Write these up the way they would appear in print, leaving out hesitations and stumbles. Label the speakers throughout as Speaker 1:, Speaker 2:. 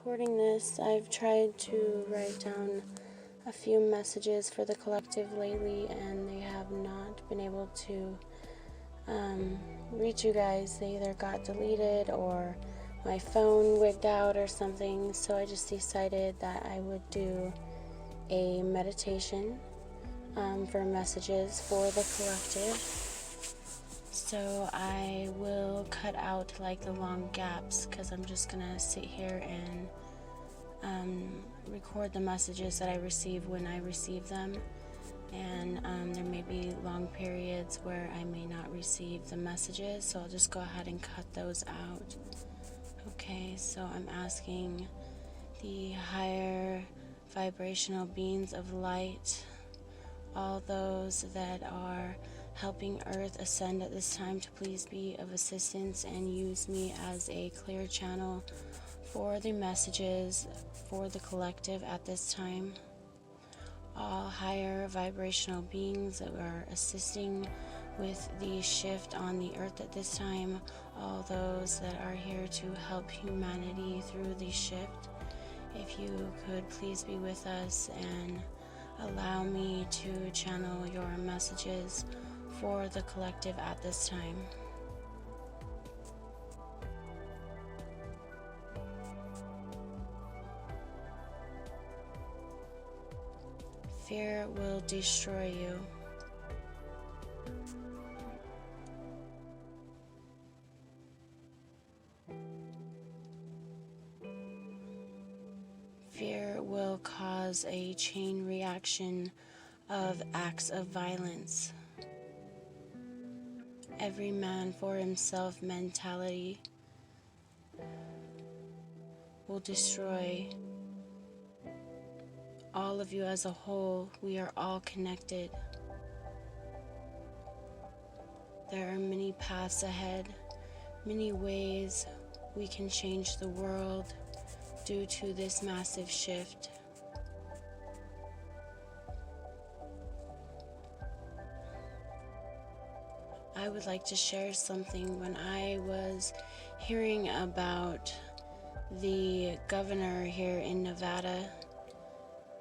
Speaker 1: recording this, I've tried to write down a few messages for the collective lately, and they have not been able to reach you guys. They either got deleted or my phone wigged out or something, so I just decided that I would do a meditation for messages for the collective. So I will cut out like the long gaps, because I'm just gonna sit here and record the messages that I receive when I receive them, and there may be long periods where I may not receive the messages, so I'll just go ahead and cut those out. Okay, so I'm asking the higher vibrational beings of light, all those that are helping Earth ascend at this time, to please be of assistance and use me as a clear channel for the messages for the collective at this time. All higher vibrational beings that are assisting with the shift on the Earth at this time, all those that are here to help humanity through the shift, if you could please be with us and allow me to channel your messages for the collective at this time. Fear will destroy you. Fear will cause a chain reaction of acts of violence. Every man for himself mentality will destroy all of you as a whole. We are all connected. There are many paths ahead, many ways we can change the world due to this massive shift. I would like to share something. When I was hearing about the governor here in Nevada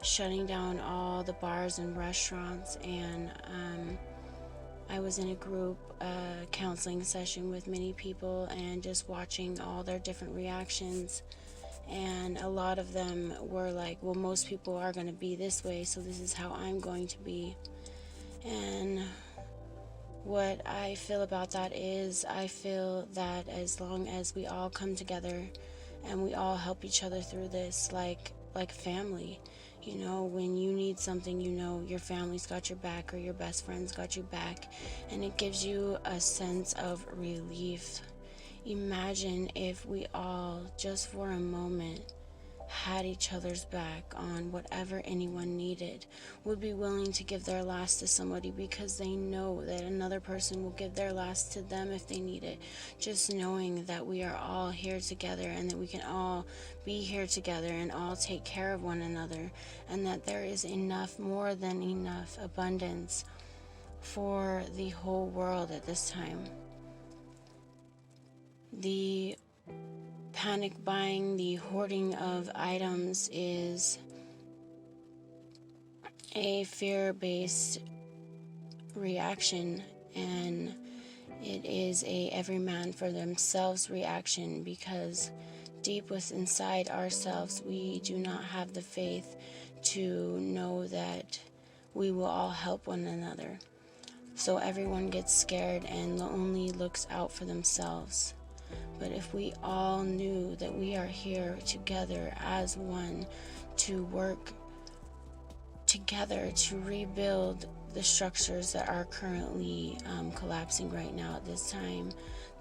Speaker 1: shutting down all the bars and restaurants, and I was in a group counseling session with many people and just watching all their different reactions, and a lot of them were like, well, most people are going to be this way, so this is how I'm going to be. And what I feel about that is, I feel that as long as we all come together and we all help each other through this, like family, you know, when you need something, you know your family's got your back or your best friend's got your back, and it gives you a sense of relief. Imagine if we all, just for a moment, had each other's back on whatever anyone needed, would be willing to give their last to somebody because they know that another person will give their last to them if they need it. Just knowing that we are all here together, and that we can all be here together and all take care of one another, and that there is enough, more than enough abundance for the whole world at this time. The panic buying, the hoarding of items is a fear-based reaction, and it is a every man for themselves reaction, because deep within inside ourselves we do not have the faith to know that we will all help one another. So everyone gets scared and only looks out for themselves. But if we all knew that we are here together as one, to work together to rebuild the structures that are currently collapsing right now at this time,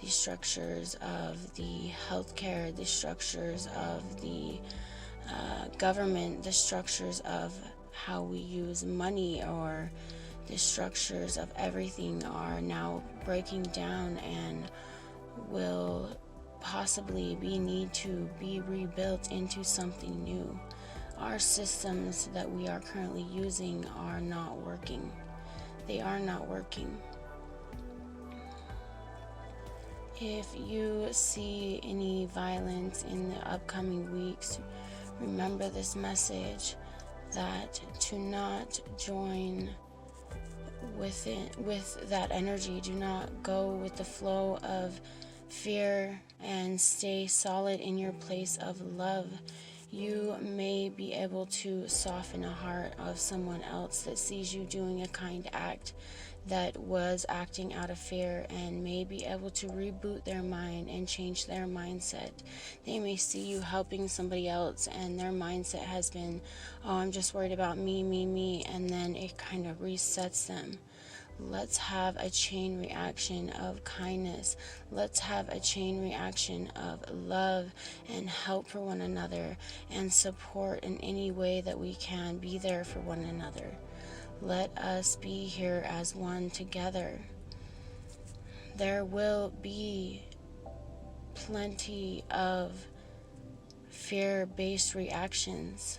Speaker 1: the structures of the healthcare, the structures of the government, the structures of how we use money, or the structures of everything are now breaking down and will possibly need to be rebuilt into something new. Our systems that we are currently using are not working. They are not working. If you see any violence in the upcoming weeks, remember this message, that to not join with it, with that energy. Do not go with the flow of fear, and stay solid in your place of love. You may be able to soften a heart of someone else that sees you doing a kind act that was acting out of fear, and may be able to reboot their mind and change their mindset. They may see you helping somebody else and their mindset has been, oh, I'm just worried about me, and then it kind of resets them. Let's have a chain reaction of kindness. Let's have a chain reaction of love and help for one another, and support in any way that we can. Be there for one another. Let us be here as one together. There will be plenty of fear-based reactions.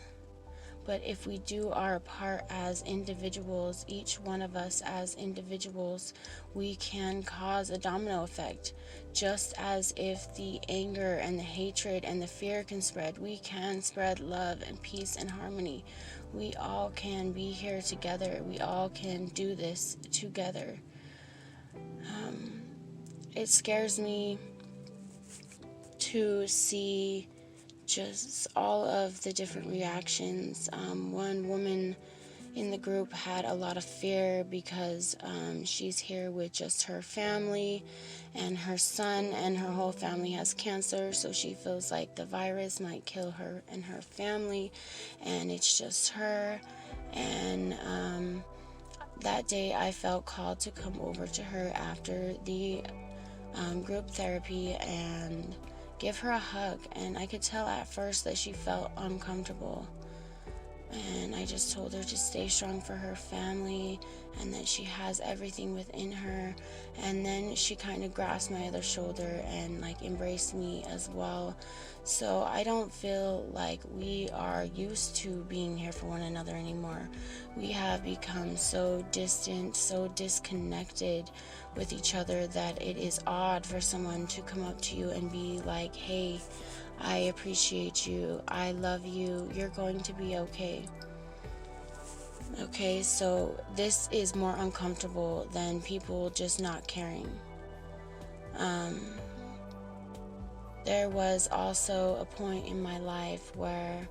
Speaker 1: But if we do our part as individuals, each one of us as individuals, we can cause a domino effect. Just as if the anger and the hatred and the fear can spread, we can spread love and peace and harmony. We all can be here together. We all can do this together. It scares me to see just all of the different reactions. One woman in the group had a lot of fear because she's here with just her family and her son, and her whole family has cancer, so she feels like the virus might kill her and her family, and it's just her. And that day I felt called to come over to her after the group therapy and give her a hug, and I could tell at first that she felt uncomfortable, and I just told her to stay strong for her family and that she has everything within her. And then she kind of grasped my other shoulder and like embraced me as well. So I don't feel like we are used to being here for one another anymore. We have become so distant, so disconnected with each other that it is odd for someone to come up to you and be like, hey, I appreciate you, I love you, you're going to be okay. Okay, so this is more uncomfortable than people just not caring. There was also a point in my life where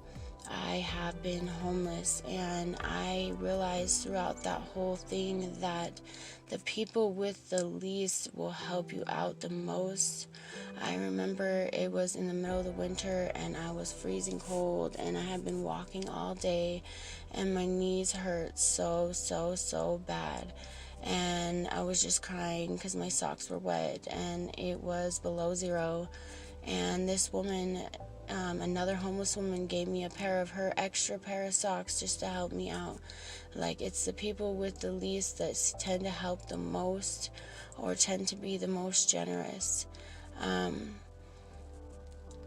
Speaker 1: I have been homeless, and I realized throughout that whole thing that the people with the least will help you out the most. I remember it was in the middle of the winter and I was freezing cold, and I had been walking all day and my knees hurt so bad, and I was just crying because my socks were wet and it was below zero. And this woman, another homeless woman, gave me a pair of her extra pair of socks just to help me out. Like, it's the people with the least that tend to help the most, or tend to be the most generous.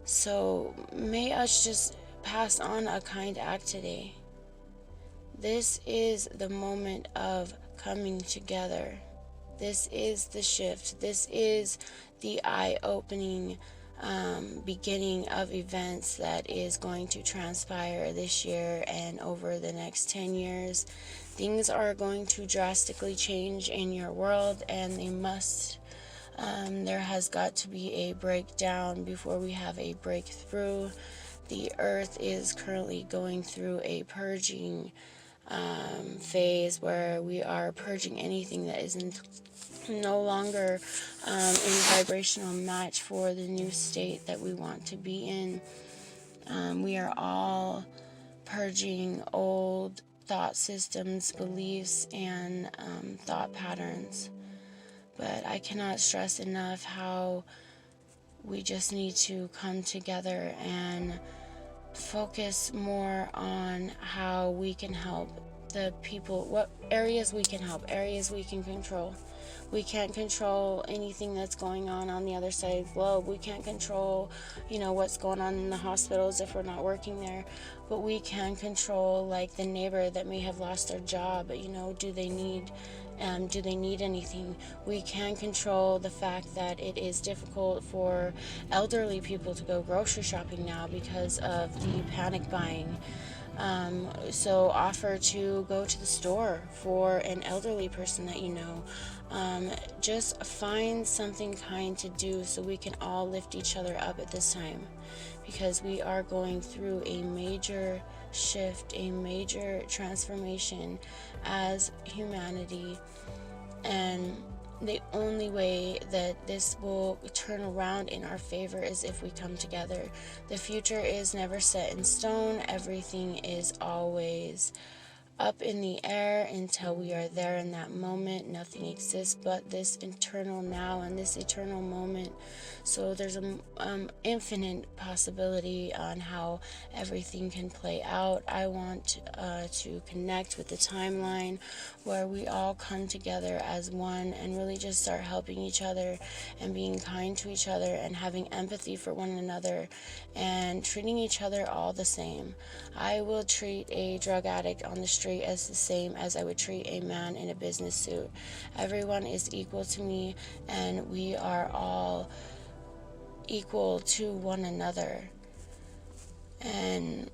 Speaker 1: So may us just pass on a kind act today. This is the moment of coming together. This is the shift. This is the eye-opening beginning of events that is going to transpire this year and over the next 10 years. Things are going to drastically change in your world, and they must. There has got to be a breakdown before we have a breakthrough. The earth is currently going through a purging phase where we are purging anything that isn't no longer in vibrational match for the new state that we want to be in. We are all purging old thought systems, beliefs, and thought patterns. But I cannot stress enough how we just need to come together and focus more on how we can help the people, what areas we can help, areas we can control. We can't control anything that's going on the other side of the globe. We can't control, what's going on in the hospitals if we're not working there. But we can control, like, the neighbor that may have lost their job. Do they need Do they need anything? We can control the fact that it is difficult for elderly people to go grocery shopping now because of the panic buying. So offer to go to the store for an elderly person that you know. Just find something kind to do so we can all lift each other up at this time, because we are going through a major shift, a major transformation as humanity. And the only way that this will turn around in our favor is if we come together. The future is never set in stone. Everything is always up in the air until we are there in that moment. Nothing exists but this eternal now and this eternal moment. So there's an infinite possibility on how everything can play out. I want to connect with the timeline where we all come together as one and really just start helping each other and being kind to each other and having empathy for one another and treating each other all the same. I will treat a drug addict on the street as the same as I would treat a man in a business suit. Everyone is equal to me, and we are all equal to one another. And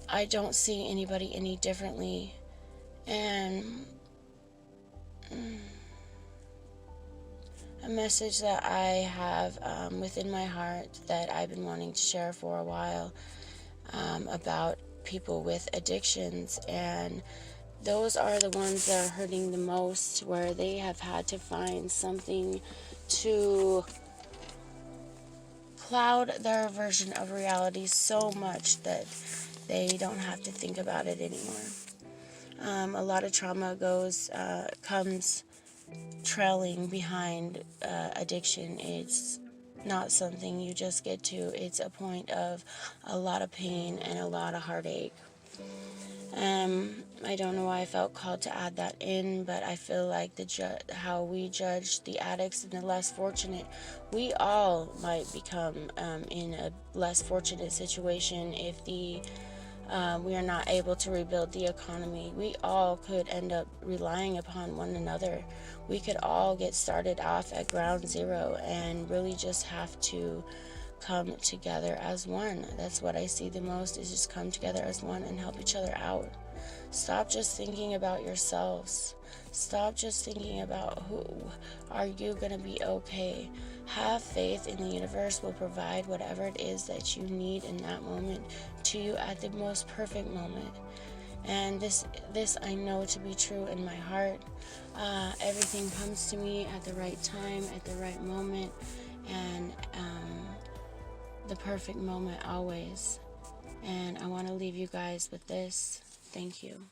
Speaker 1: I don't see anybody any differently. And a message that I have within my heart that I've been wanting to share for a while about people with addictions, and those are the ones that are hurting the most, where they have had to find something to cloud their version of reality so much that they don't have to think about it anymore. A lot of trauma comes trailing behind addiction. It's not something you just get to. It's a point of a lot of pain and a lot of heartache. I don't know why I felt called to add that in, but I feel like how we judge the addicts and the less fortunate, we all might become in a less fortunate situation if we are not able to rebuild the economy. We all could end up relying upon one another. We could all get started off at ground zero and really just have to come together as one. That's what I see the most, is just come together as one and help each other out. Stop just thinking about yourselves. Stop just thinking about who are you going to be okay. Have faith in the universe will provide whatever it is that you need in that moment to you at the most perfect moment. And this I know to be true in my heart. Everything comes to me at the right time, at the right moment, and the perfect moment always. And I want to leave you guys with this. Thank you.